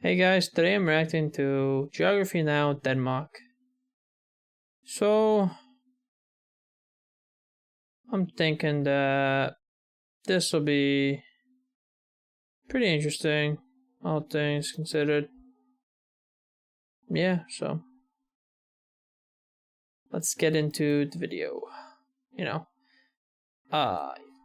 Hey guys, today I'm reacting to Geography Now Denmark. So, I'm thinking that this will be pretty interesting, all things considered. Yeah, so let's get into the video.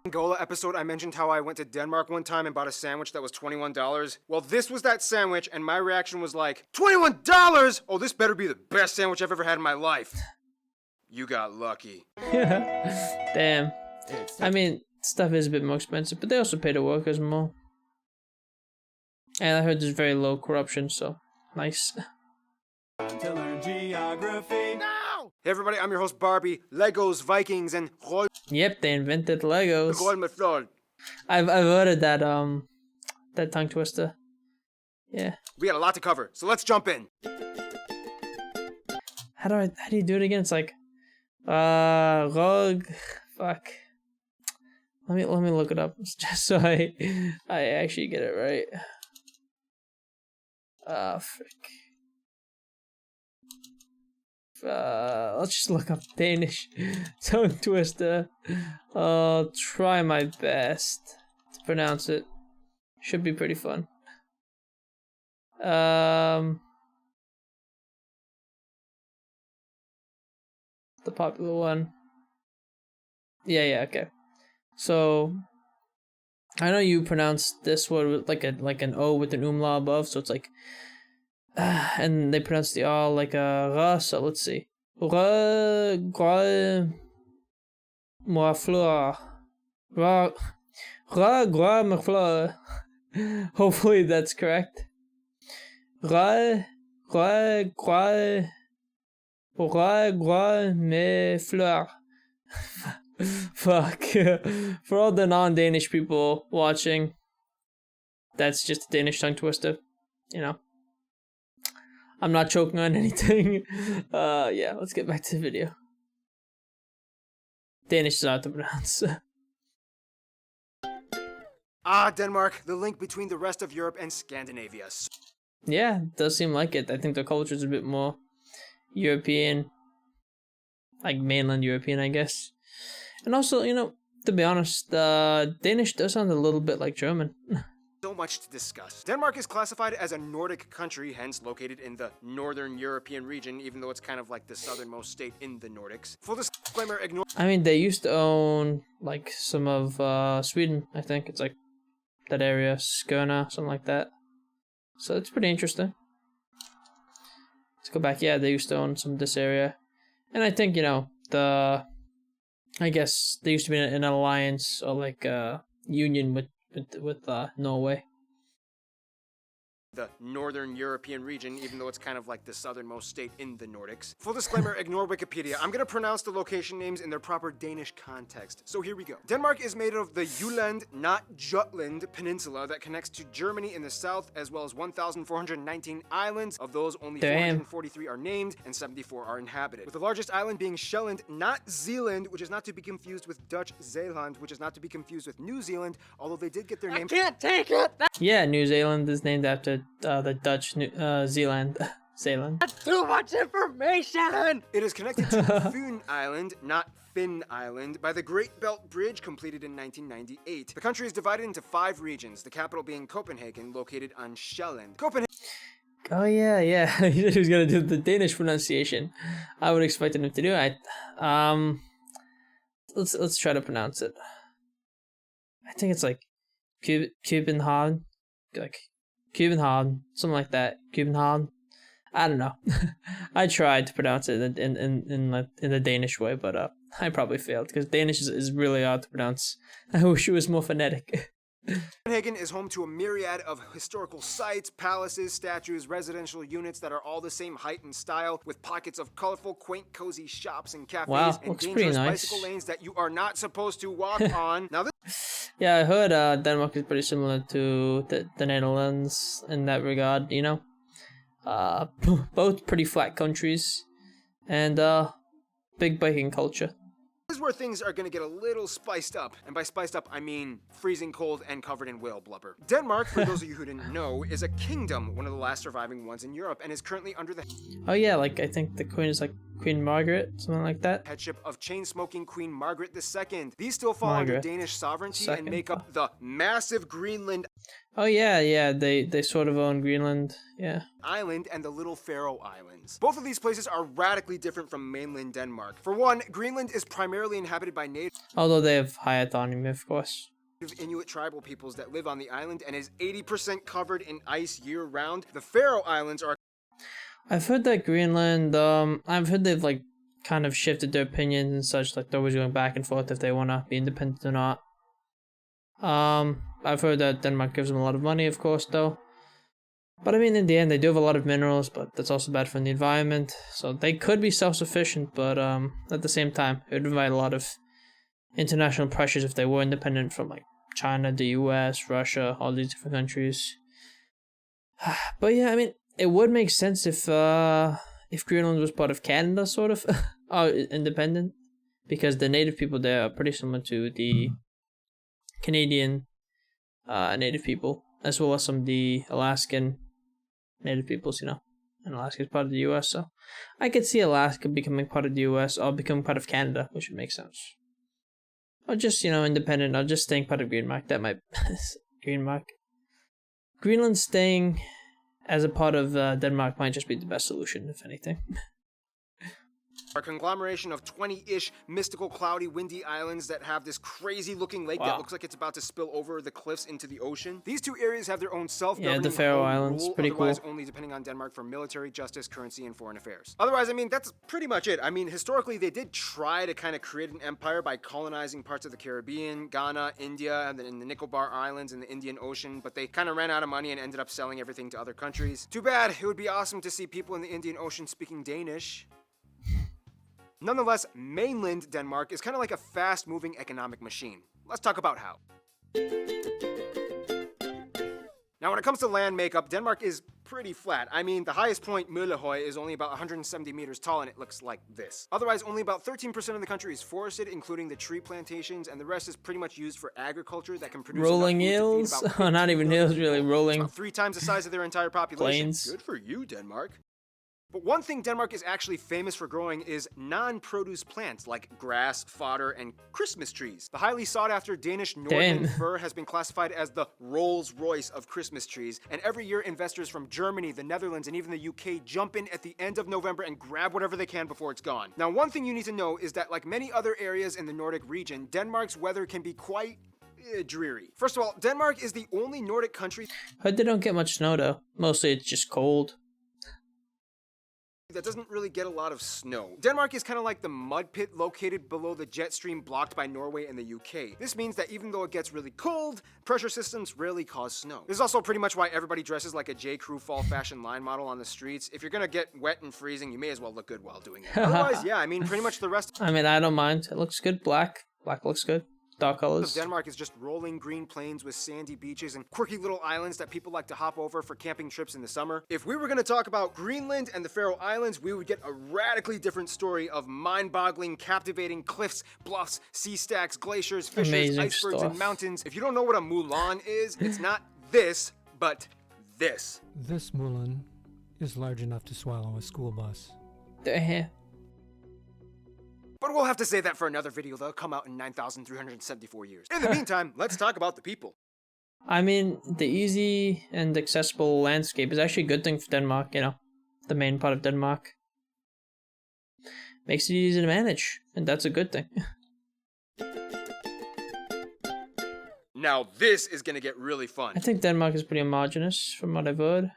Angola episode, I mentioned how I went to Denmark one time and bought a sandwich that was $21. Well, this was that sandwich, and my reaction was like, $21? Oh, this better be the best sandwich I've ever had in my life. You got lucky. Damn. I mean, stuff is a bit more expensive, but they also pay the workers more. And I heard there's very low corruption, so nice. To learn geography. No! Hey everybody, I'm your host Barbie, Legos, Vikings, and Roll Yep, they invented Legos. med flot. I've heard of that that tongue twister. Yeah. We got a lot to cover, so let's jump in. How do you do it again? It's like rog fuck. Let me look it up just so I actually get it right. Frick. Let's just look up Danish tongue twister. I'll try my best to pronounce it. Should be pretty fun. The popular one. Yeah, okay. So I know you pronounce this word with like an O with an umlaut above, so it's like and they pronounce the R like a ra, so let's see. Ra gra morfleur. Ra gra morfleur. Hopefully that's correct. Ra gra me fleur. Fuck. For all the non-Danish people watching, that's just a Danish tongue twister, you know. I'm not choking on anything. Yeah, let's get back to the video. Danish is hard to pronounce. Denmark, the link between the rest of Europe and Scandinavia. Yeah, it does seem like it. I think the culture is a bit more European, like mainland European, I guess. And also, to be honest, Danish does sound a little bit like German. So much to discuss. Denmark is classified as a Nordic country, hence located in the Northern European region, even though it's kind of like the southernmost state in the Nordics. Full disclaimer, ignore. I mean, they used to own, like, some of Sweden, I think. It's like that area, Skåne, something like that. So it's pretty interesting. Let's go back. Yeah, they used to own some of this area. And I think, I guess they used to be in an alliance or like a union with Norway. The Northern European region, even though it's kind of like the southernmost state in the Nordics. Full disclaimer, ignore Wikipedia. I'm gonna pronounce the location names in their proper Danish context. So here we go. Denmark is made of the Jutland, not Jutland, peninsula that connects to Germany in the south, as well as 1,419 islands. Of those, only 443 are named, and 74 are inhabited. With the largest island being Sjælland, not Zealand, which is not to be confused with Dutch Zeeland, which is not to be confused with New Zealand, although they did get their name. I can't take it! Yeah, New Zealand is named after the Dutch Zealand. Zealand. That's too much information! It is connected to Fyn Island, not Finn Island, by the Great Belt Bridge completed in 1998. The country is divided into 5 regions, the capital being Copenhagen, located on Sjælland. Copenhagen. Oh yeah. He said he was gonna do the Danish pronunciation. I would expect him to do it. Let's try to pronounce it. I think it's like København, like København, something like that. København. I don't know. I tried to pronounce it in the Danish way, but I probably failed because Danish is really hard to pronounce. I wish it was more phonetic. Copenhagen is home to a myriad of historical sites, palaces, statues, residential units that are all the same height and style, with pockets of colorful, quaint, cozy shops and cafes, and dangerous bicycle lanes that you are not supposed to walk on. Now yeah, I heard Denmark is pretty similar to the Netherlands in that regard, both pretty flat countries, and big biking culture. This is where things are going to get a little spiced up. And by spiced up, I mean freezing cold and covered in whale blubber. Denmark, for those of you who didn't know, is a kingdom, one of the last surviving ones in Europe, and is currently under the Oh yeah, like I think the queen is like Queen Margaret, something like that. headship of chain-smoking Queen Margaret II. These still fall under Margaret Danish sovereignty II. and make up the massive Greenland Oh yeah, they sort of own Greenland. Yeah. Island and the Little Faroe Islands. Both of these places are radically different from mainland Denmark. For one, Greenland is primarily inhabited by native Although they have high autonomy, of course. Inuit tribal peoples that live on the island and is 80% covered in ice year-round. The Faroe Islands are I've heard that Greenland, I've heard they've like kind of shifted their opinions and such, like they're always going back and forth if they want to be independent or not. I've heard that Denmark gives them a lot of money, of course, though. But I mean, in the end, they do have a lot of minerals, but that's also bad for the environment. So they could be self-sufficient, but at the same time, it would invite a lot of international pressures if they were independent from like China, the US, Russia, all these different countries. But yeah, I mean, it would make sense if Greenland was part of Canada, sort of, or independent, because the native people there are pretty similar to the Canadian native people, as well as some of the Alaskan native peoples, you know. And Alaska is part of the US, so I could see Alaska becoming part of the US or becoming part of Canada, which would make sense. Or just, you know, independent, or just staying part of Greenmark. That might... Greenmark. Greenland staying as a part of Denmark might just be the best solution, if anything. a conglomeration of 20-ish mystical, cloudy, windy islands that have this crazy-looking lake that looks like it's about to spill over the cliffs into the ocean. These two areas have their own self-governing the Faroe home Islands, rule, pretty otherwise cool. only depending on Denmark for military, justice, currency, and foreign affairs. Otherwise, I mean, that's pretty much it. I mean, historically, they did try to kind of create an empire by colonizing parts of the Caribbean, Ghana, India, and then in the Nicobar Islands in the Indian Ocean, but they kind of ran out of money and ended up selling everything to other countries. Too bad. It would be awesome to see people in the Indian Ocean speaking Danish. Nonetheless, mainland Denmark is kind of like a fast-moving economic machine. Let's talk about how. Now, when it comes to land makeup, Denmark is pretty flat. I mean, the highest point, Møllehøj, is only about 170 meters tall, and it looks like this. Otherwise, only about 13% of the country is forested, including the tree plantations, and the rest is pretty much used for agriculture that can produce Rolling enough food to feed hills? about Oh, not 15 even million hills, really. people. Rolling It's about 3 times the size of their entire population. plains. Good for you, Denmark. But one thing Denmark is actually famous for growing is non-produce plants like grass, fodder, and Christmas trees. The highly sought-after Danish Nordland fir has been classified as the Rolls-Royce of Christmas trees, and every year investors from Germany, the Netherlands, and even the UK jump in at the end of November and grab whatever they can before it's gone. Now, one thing you need to know is that like many other areas in the Nordic region, Denmark's weather can be quite dreary. First of all, Denmark is the only Nordic country Heard they don't get much snow though. Mostly it's just cold. that doesn't really get a lot of snow. Denmark is kind of like the mud pit located below the jet stream blocked by Norway and the UK. This means that even though it gets really cold, pressure systems rarely cause snow. This is also pretty much why everybody dresses like a J. Crew fall fashion line model on the streets. If you're gonna get wet and freezing, you may as well look good while doing it. Otherwise, yeah, I mean, pretty much the rest I mean, I don't mind. It looks good. Black. Black looks good. Dark of colors. Denmark is just rolling green plains with sandy beaches and quirky little islands that people like to hop over for camping trips in the summer. If we were going to talk about Greenland and the Faroe Islands, we would get a radically different story of mind-boggling, captivating cliffs, bluffs, sea stacks, glaciers, fissures, Amazing icebergs, stuff. and mountains. If you don't know what a Mulan is, it's not this, but this. This Mulan is large enough to swallow a school bus. Damn. But we'll have to say that for another video that'll come out in 9,374 years. In the meantime, let's talk about the people. I mean, the easy and accessible landscape is actually a good thing for Denmark, you know. The main part of Denmark. Makes it easy to manage, and that's a good thing. Now this is gonna get really fun. I think Denmark is pretty homogenous, from what I've heard.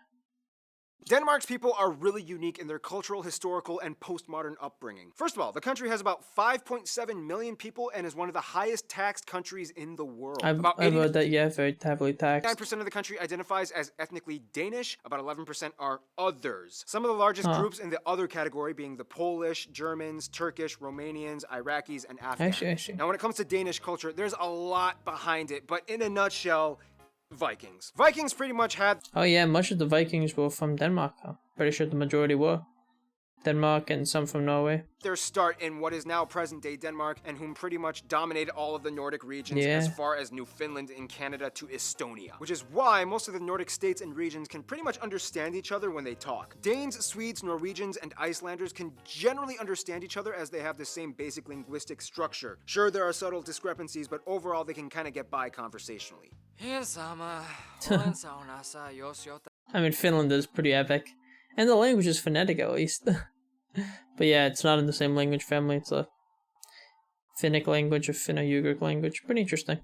Denmark's people are really unique in their cultural, historical, and postmodern upbringing. First of all, the country has about 5.7 million people and is one of the highest taxed countries in the world. I've About heard that, yeah, very heavily taxed. 89% of the country identifies as ethnically Danish, about 11% are others. Some of the largest groups in the other category being the Polish, Germans, Turkish, Romanians, Iraqis, and Afghans. I see. Now when it comes to Danish culture, there's a lot behind it, but in a nutshell, Vikings. Vikings pretty much had Oh yeah, much of the Vikings were from Denmark. I'm pretty sure the majority were. Denmark and some from Norway. Their start in what is now present-day Denmark, and whom pretty much dominated all of the Nordic regions Yeah. as far as Newfoundland and Canada to Estonia. Which is why most of the Nordic states and regions can pretty much understand each other when they talk. Danes, Swedes, Norwegians, and Icelanders can generally understand each other as they have the same basic linguistic structure. Sure, there are subtle discrepancies, but overall they can kind of get by conversationally. I mean, Finland is pretty epic. And the language is phonetic, at least. But yeah, it's not in the same language family. It's a Finnic language, a Finno-Ugric language. Pretty interesting.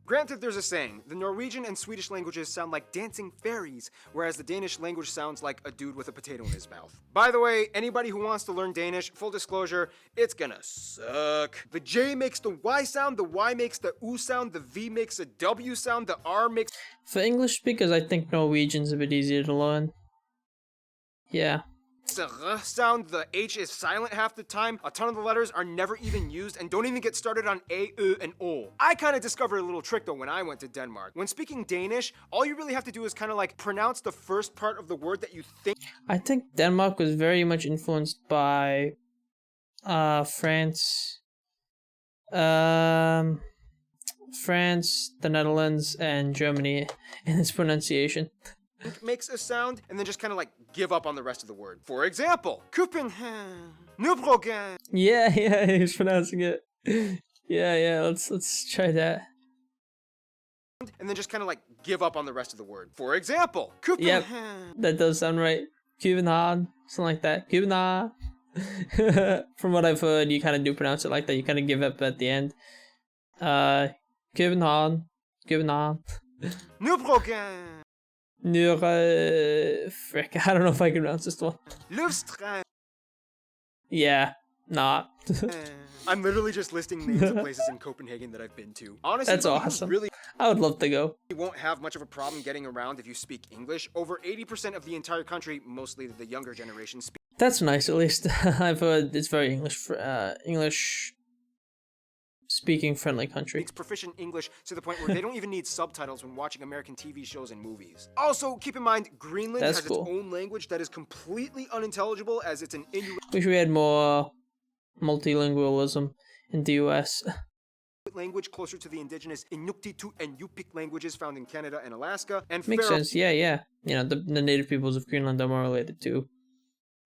Granted, there's a saying, the Norwegian and Swedish languages sound like dancing fairies, whereas the Danish language sounds like a dude with a potato in his mouth. By the way, anybody who wants to learn Danish, full disclosure, it's gonna suck. The J makes the Y sound, the Y makes the U sound, the V makes a W sound, the R makes For English speakers, I think Norwegian's a bit easier to learn. Yeah. the R sound, the H is silent half the time, a ton of the letters are never even used, and don't even get started on A, U, and O. I kind of discovered a little trick though when I went to Denmark. When speaking Danish, all you really have to do is kind of like pronounce the first part of the word that you think I think Denmark was very much influenced by France, France, the Netherlands, and Germany in its pronunciation. makes a sound, and then just kind of like give up on the rest of the word. For example, Copenhagen, Nürburgring. Yeah, he's pronouncing it. Yeah, let's try that. And then just kind of like give up on the rest of the word. For example, Copenhagen. That does sound right. Copenhagen, something like that. Copenhagen. From what I've heard, you kind of do pronounce it like that. You kind of give up at the end. Copenhagen. Nürburgring. Frick, I don't know if I can pronounce this one. Løvstrand. Yeah, nah. I'm literally just listing names of places in Copenhagen that I've been to. Honestly, That's you awesome. really I would love to go. won't have much of a problem getting around if you speak English. Over 80% of the entire country, mostly the younger generation, speak That's nice, at least. I've heard it's very English speaking friendly country. speaks proficient English to the point where they don't even need subtitles when watching American TV shows and movies. Also, keep in mind, Greenland That's has cool. its own language that is completely unintelligible as it's an Inuit Wish we had more multilingualism in the US. language closer to the indigenous Inuktitut and Yupik languages found in Canada and Alaska, and Makes sense, yeah. You know, the native peoples of Greenland are more related to,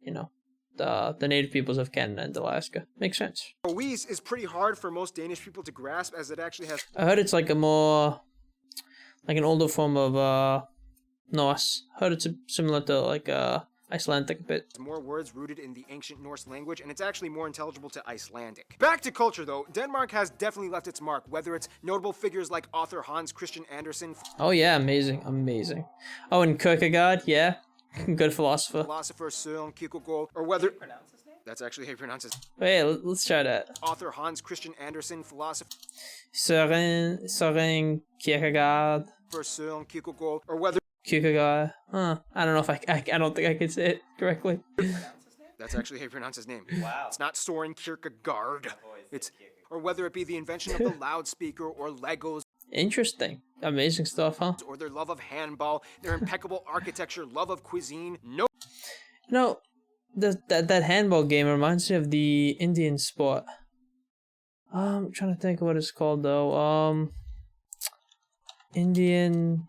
you know, the native peoples of Canada and Alaska. Makes sense. Faroese is pretty hard for most Danish people to grasp as it actually has I heard it's like an older form of Norse. I heard it's similar to like Icelandic a bit. more words rooted in the ancient Norse language, and it's actually more intelligible to Icelandic. Back to culture though, Denmark has definitely left its mark, whether it's notable figures like author Hans Christian Andersen, Oh yeah, amazing. Oh, and Kierkegaard, yeah, good philosopher. philosopher Søren Kierkegaard, or whether that's actually how you pronounce his Wait, let's try that. author Hans Christian Andersen, philosopher Søren Kierkegaard. Søren Kierkegaard, or whether Kierkegaard. I don't know if I don't think I can say it correctly. that's actually how you pronounce his name. Wow. It's not Soren Kierkegaard. It's or whether it be the invention of the loudspeaker or Legos Interesting. Amazing stuff, huh? or their love of handball, their impeccable architecture, love of cuisine. No You know, that handball game reminds me of the Indian sport. I'm trying to think of what it's called though. Indian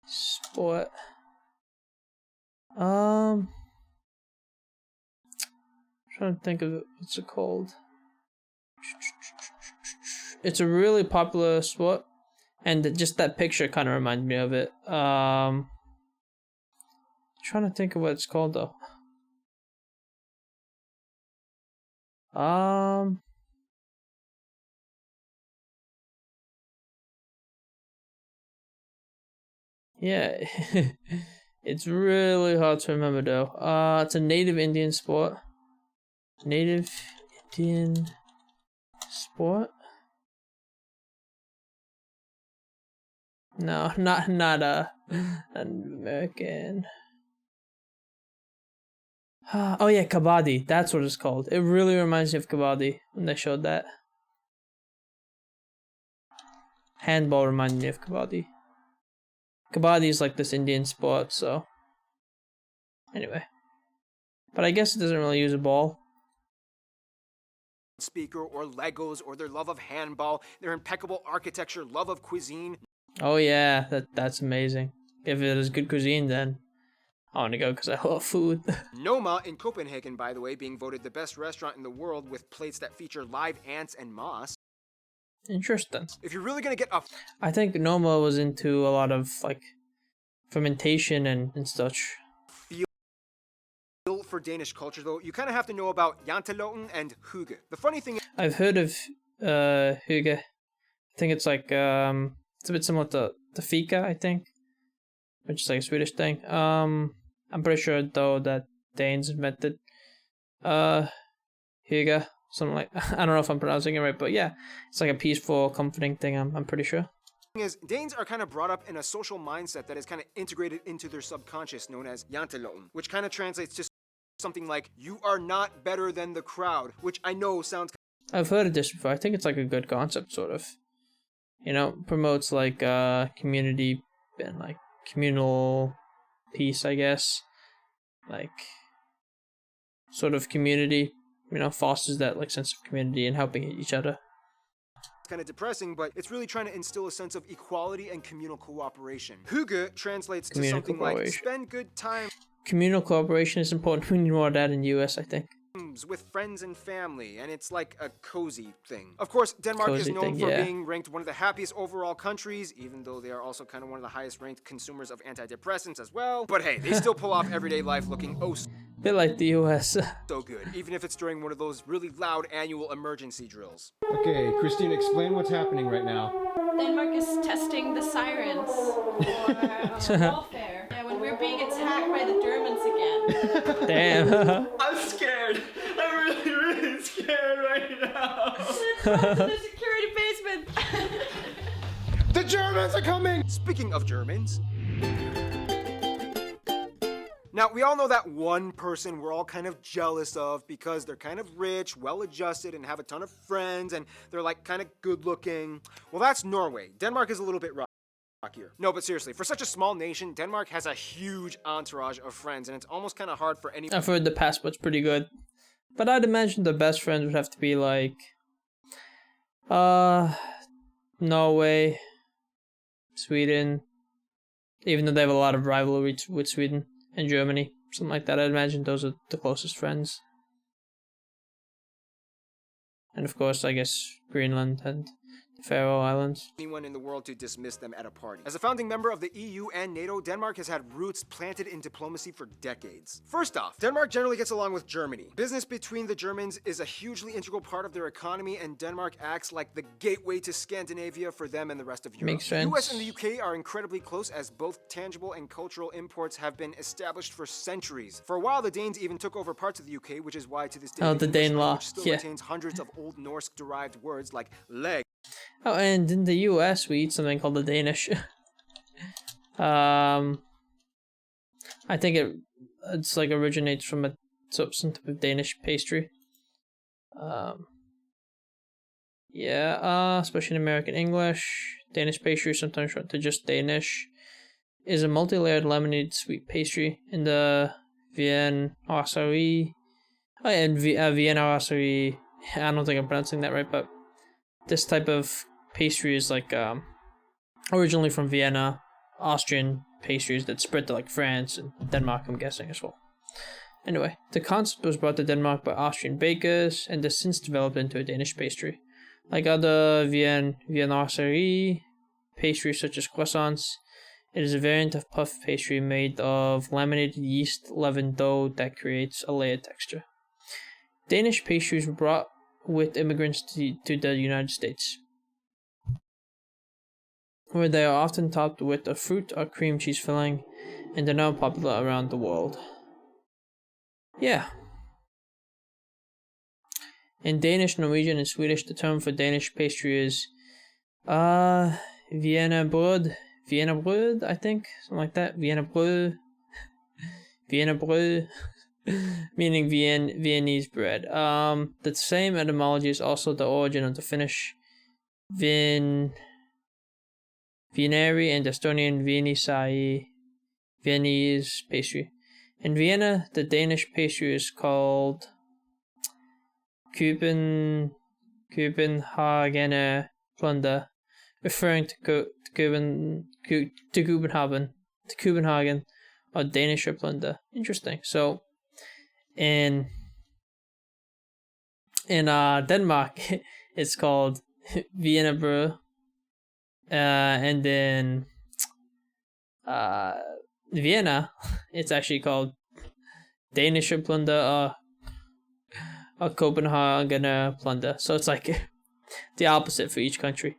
sport. Trying to think of it. What's it called? It's a really popular sport, and just that picture kind of reminded me of it. Trying to think of what it's called though. Yeah, it's really hard to remember though. It's a native Indian sport. Native Indian sport? No, not an American. Oh yeah, Kabaddi. That's what it's called. It really reminds me of Kabaddi when they showed that. Handball reminded me of Kabaddi. Kabaddi is like this Indian sport, so Anyway. But I guess it doesn't really use a ball. Speaker or Legos or their love of handball, their impeccable architecture, love of cuisine. Oh yeah, that's amazing. If it is good cuisine, then I want to go because I love food. Noma in Copenhagen, by the way, being voted the best restaurant in the world with plates that feature live ants and moss. Interesting. If you're really gonna get a I think Noma was into a lot of like fermentation and such. feel for Danish culture, though, you kind of have to know about janteloten and hygge. The funny thing is, I've heard of hygge. I think it's like it's a bit similar to fika, I think, which is like a Swedish thing. I'm pretty sure though that Danes invented hygge, something like I don't know if I'm pronouncing it right, but yeah, it's like a peaceful, comforting thing. I'm pretty sure. Danes are kind of brought up in a social mindset that is kind of integrated into their subconscious, known as janteloten, which kind of translates to something like "you are not better than the crowd," which I know sounds. I've heard of this before. I think it's like a good concept, sort of. You know, promotes like community and like communal peace, I guess. Like sort of community, you know, fosters that like sense of community and helping each other. Kind of depressing, but it's really trying to instill a sense of equality and communal cooperation. Hygge translates to Communal something like cooperation. spend good time Communal cooperation is important. We need more of that in the US, I think. with friends and family, and it's like a cozy thing. Of course, Denmark is Cozy known thing, for yeah. being ranked one of the happiest overall countries, even though they are also kind of one of the highest ranked consumers of antidepressants as well. But hey, they still pull off everyday life looking oh Bit like the US. so good, even if it's during one of those really loud annual emergency drills. Okay, Christine, explain what's happening right now. Denmark is testing the sirens for warfare. Yeah, when we're being attacked by the Germans again. Damn. I'm scared. I'm really, really scared right now. The security basement. The Germans are coming! Speaking of Germans. Now, we all know that one person we're all kind of jealous of because they're kind of rich, well-adjusted, and have a ton of friends, and they're like kind of good-looking. Well, that's Norway. Denmark is a little bit rockier. No, but seriously, for such a small nation, Denmark has a huge entourage of friends, and it's almost kind of hard for any. I've heard the passport's pretty good. But I'd imagine the best friends would have to be like Norway, Sweden, even though they have a lot of rivalry with Sweden and Germany, something like that. I'd imagine those are the closest friends. And of course, I guess Greenland and the Faroe Islands. Anyone in the world to dismiss them at a party. As a founding member of the EU and NATO, Denmark has had roots planted in diplomacy for decades. First off, Denmark generally gets along with Germany. Business between the Germans is a hugely integral part of their economy, and Denmark acts like the gateway to Scandinavia for them and the rest of Europe. Makes sense. The US and the UK are incredibly close, as both tangible and cultural imports have been established for centuries. For a while, the Danes even took over parts of the UK, which is why to this day Oh, the English Danelaw, language still yeah. retains hundreds of Old Norse-derived words like leg. Oh, and in the US, we eat something called the Danish. I think it's like originates from a some type of Danish pastry. Especially in American English, Danish pastry, sometimes short to just Danish, is a multi-layered laminated sweet pastry in the Vienna Brasserie. Oh, yeah, and Vienna Brasserie. I don't think I'm pronouncing that right, but this type of pastry is like originally from Vienna, Austrian pastries that spread to like France and Denmark, I'm guessing as well. Anyway, the concept was brought to Denmark by Austrian bakers and has since developed into a Danish pastry. Like other Viennoiserie pastries such as croissants, it is a variant of puff pastry made of laminated yeast leavened dough that creates a layered texture. Danish pastries were brought with immigrants to the United States, where they are often topped with a fruit or cream cheese filling, and they're now popular around the world. Yeah. In Danish, Norwegian, and Swedish, the term for Danish pastry is Wienerbrød, I think, something like that. Wienerbrød, meaning Viennese bread. The same etymology is also the origin of the Finnish Vienneri and Estonian Viennese pastry. In Vienna, the Danish pastry is called Copenhagener Plunder, referring to Copenhagen, or Danish plunder. Interesting. So, in Denmark, it's called Vienna Brew, and in Vienna, it's actually called Danish plunder or Copenhagen plunder. So it's like the opposite for each country.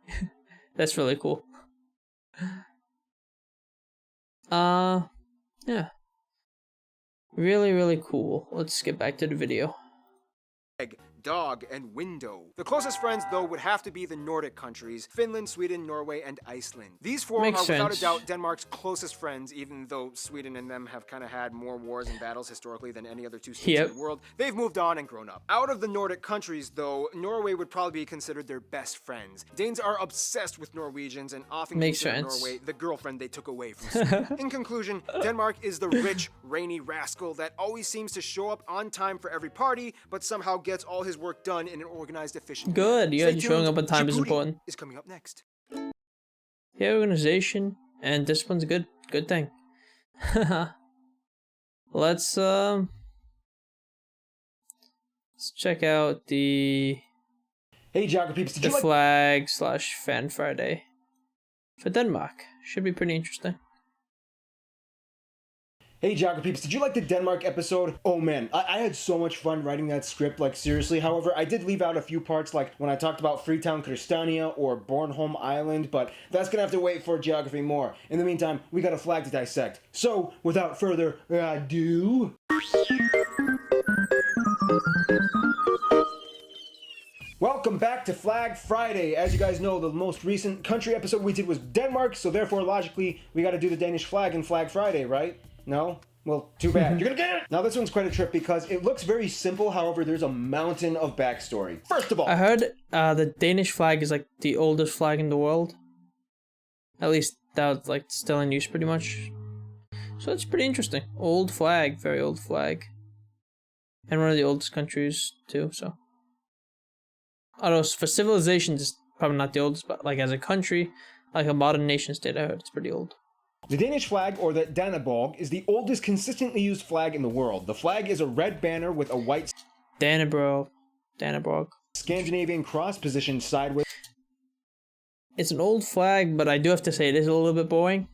That's really cool. Yeah. Really, really cool. Let's get back to the video. Egg, dog, and window. The closest friends, though, would have to be the Nordic countries: Finland, Sweden, Norway, and Iceland. These four Makes are without sense. a doubt Denmark's closest friends, even though Sweden and them have kind of had more wars and battles historically than any other two states Yep. in the world. They've moved on and grown up. Out of the Nordic countries, though, Norway would probably be considered their best friends. Danes are obsessed with Norwegians and often Makes consider sense. Norway the girlfriend they took away from Sweden. In conclusion, Denmark is the rich, rainy rascal that always seems to show up on time for every party, but somehow gets all his work done in an organized, efficient way. Good, yeah, Stay showing tuned. up on time is Djibouti important. is coming up next. Yeah, organization and discipline's a good thing. Let's check out the Hey, Geography peeps, did the you like flag / Fan Friday for Denmark. Should be pretty interesting. Hey, Geography peeps, did you like the Denmark episode? Oh man, I had so much fun writing that script, like seriously. However, I did leave out a few parts, like when I talked about Freetown Christiania or Bornholm Island, but that's gonna have to wait for Geography more. In the meantime, we got a flag to dissect. So, without further ado... Welcome back to Flag Friday. As you guys know, the most recent country episode we did was Denmark, so therefore, logically, we gotta do the Danish flag in Flag Friday, right? No? Well, too bad. You're gonna get it! Now, this one's quite a trip because it looks very simple, however, there's a mountain of backstory. First of all, I heard the Danish flag is like the oldest flag in the world. At least that's like still in use pretty much. So it's pretty interesting. Old flag, very old flag. And one of the oldest countries too, so. Although for civilizations it's probably not the oldest, but like as a country, like a modern nation state, I heard it's pretty old. the Danish flag, or the Dannebrog, is the oldest consistently used flag in the world. The flag is a red banner with a white Dannebrog. Scandinavian cross positioned sideways It's an old flag, but I do have to say it is a little bit boring.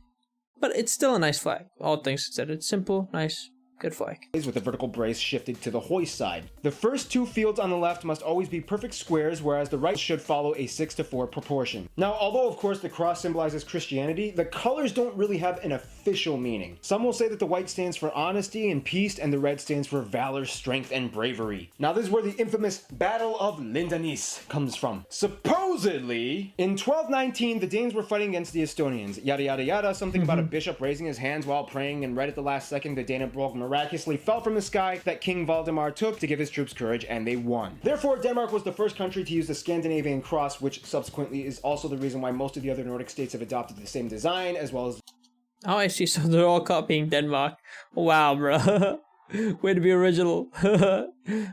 But it's still a nice flag, all things considered. Simple, nice, good flag. with the vertical brace shifted to the hoist side. The first two fields on the left must always be perfect squares, whereas the right should follow a 6:4 proportion. Now, although of course the cross symbolizes Christianity, the colors don't really have an official meaning. Some will say that the white stands for honesty and peace, and the red stands for valor, strength, and bravery. Now, this is where the infamous Battle of Lindanis comes from. Supposedly, in 1219, the Danes were fighting against the Estonians. Yada yada yada, something about a bishop raising his hands while praying, and right at the last second, the Dannebrog miraculously fell from the sky that King Valdemar took to give his troops courage, and they won. Therefore, Denmark was the first country to use the Scandinavian cross, which subsequently is also the reason why most of the other Nordic states have adopted the same design, as well as Oh, I see. So they're all copying Denmark. Wow, bro. Way to be original.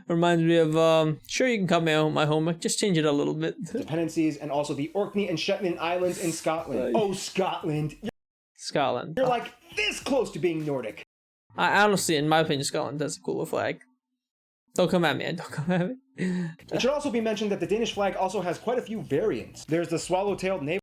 Reminds me of, sure, you can copy my homework. Just change it a little bit. dependencies, and also the Orkney and Shetland Islands in Scotland. Oh, Scotland. Scotland. You're like this close to being Nordic. I honestly, in my opinion, Scotland has a cooler flag. Don't come at me. Don't come at me. It should also be mentioned that the Danish flag also has quite a few variants. There's the swallow-tailed naval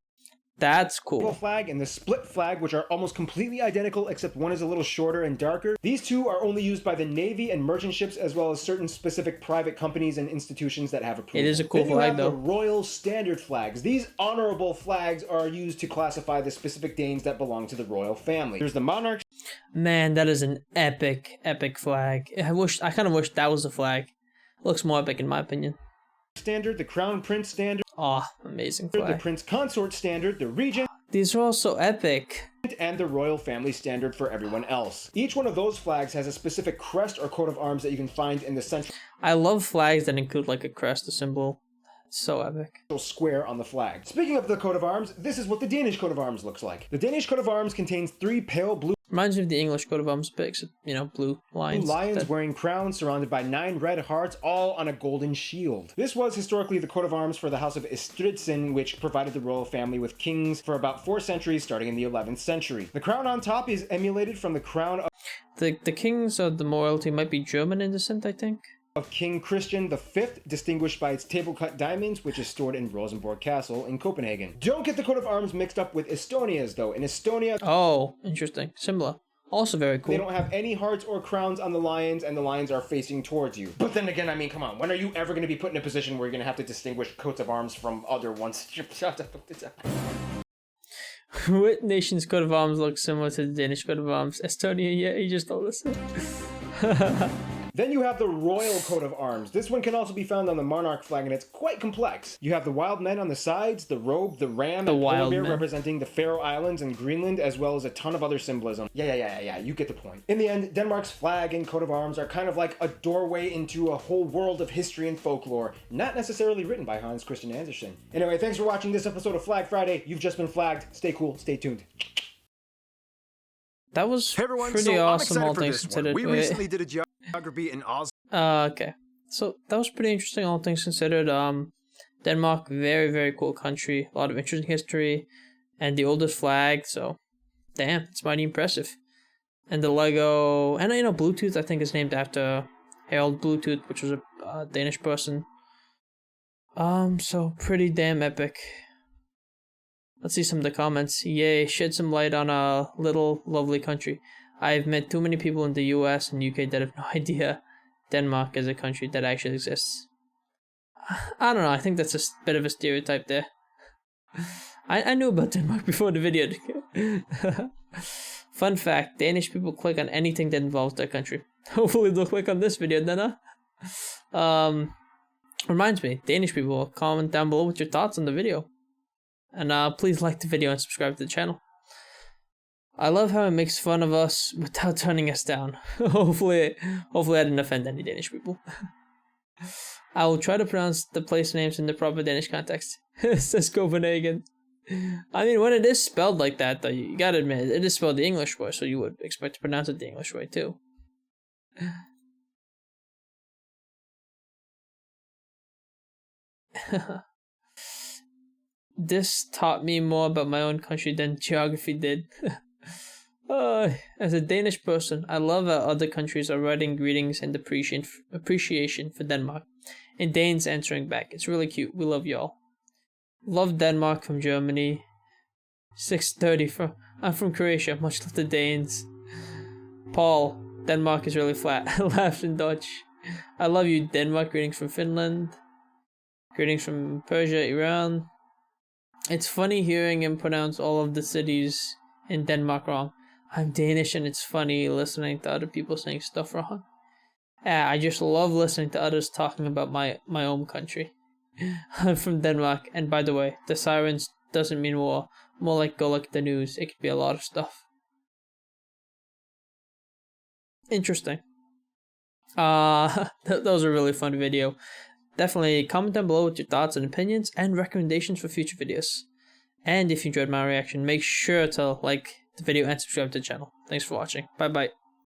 That's cool. flag and the split flag, which are almost completely identical except one is a little shorter and darker. These two are only used by the Navy and merchant ships, as well as certain specific private companies and institutions that have approval. It is a cool Then you flag, have though. the Royal Standard flags. These honorable flags are used to classify the specific Danes that belong to the royal family. There's the monarch Man, that is an epic, epic flag. I kind of wish that was the flag. Looks more epic in my opinion. standard, the Crown Prince standard, Oh, amazing the flag. Prince Consort standard, the Regent, These are all so epic. and the royal family standard for everyone else. Each one of those flags has a specific crest or coat of arms that you can find in the central I love flags that include like a crest, a symbol. It's so epic. square on the flag. Speaking of the coat of arms, this is what the Danish coat of arms looks like. The Danish coat of arms contains 3 pale blue Reminds me of the English coat of arms, but except, you know, blue lions. Lions wearing crowns surrounded by 9 red hearts, all on a golden shield. This was historically the coat of arms for the House of Estridzin, which provided the royal family with kings for about 4 centuries, starting in the 11th century. The crown on top is emulated from the crown The kings of the royalty might be German in descent, I think. of King Christian V, distinguished by its table-cut diamonds, which is stored in Rosenborg Castle in Copenhagen. Don't get the coat of arms mixed up with Estonia's, though. In Estonia, Oh, interesting. Similar. Also very cool. they don't have any hearts or crowns on the lions, and the lions are facing towards you. But then again, I mean, come on. When are you ever going to be put in a position where you're going to have to distinguish coats of arms from other ones? Shut up. What nation's coat of arms looks similar to the Danish coat of arms? Estonia, yeah, you just told us. Then you have the royal coat of arms. This one can also be found on the monarch flag, and it's quite complex. You have the wild men on the sides, the robe, the ram, The and polar wild bear men. representing the Faroe Islands and Greenland, as well as a ton of other symbolism. Yeah, you get the point. In the end, Denmark's flag and coat of arms are kind of like a doorway into a whole world of history and folklore, not necessarily written by Hans Christian Andersen. Anyway, thanks for watching this episode of Flag Friday. You've just been flagged. Stay cool, stay tuned. That was Hey everyone, pretty so I'm awesome, all excited for things this considered. one. We Wait. recently did a geography in Oz. Okay. So that was pretty interesting, all things considered. Denmark, very, very cool country. A lot of interesting history. And the oldest flag, so damn, it's mighty impressive. And the Lego, and you know, Bluetooth, I think, is named after Harold Bluetooth, which was a Danish person. So pretty damn epic. Let's see some of the comments. Yay, shed some light on a little lovely country. I've met too many people in the US and UK that have no idea Denmark is a country that actually exists. I don't know, I think that's a bit of a stereotype there. I knew about Denmark before the video. Fun fact, Danish people click on anything that involves their country. Hopefully they'll click on this video then, huh? Reminds me, Danish people, comment down below with your thoughts on the video. And please like the video and subscribe to the channel. I love how it makes fun of us without turning us down. hopefully I didn't offend any Danish people. I will try to pronounce the place names in the proper Danish context. Says Copenhagen. I mean, when it is spelled like that, though, you gotta admit, it is spelled the English way, so you would expect to pronounce it the English way, too. This taught me more about my own country than geography did. As a Danish person, I love how other countries are writing greetings and appreciation for Denmark, and Danes answering back. It's really cute. We love y'all. Love Denmark from Germany. 6:30 I'm from Croatia. Much love to Danes. Paul, Denmark is really flat. Laughed in Dutch. I love you, Denmark. Greetings from Finland. Greetings from Persia, Iran. It's funny hearing him pronounce all of the cities in Denmark wrong. I'm Danish and it's funny listening to other people saying stuff wrong. Yeah, I just love listening to others talking about my own country. I'm from Denmark, and by the way, the sirens doesn't mean war. More like go look at the news. It could be a lot of stuff. Interesting. That was a really fun video. Definitely comment down below with your thoughts and opinions and recommendations for future videos. And if you enjoyed my reaction, make sure to like the video and subscribe to the channel. Thanks for watching. Bye bye.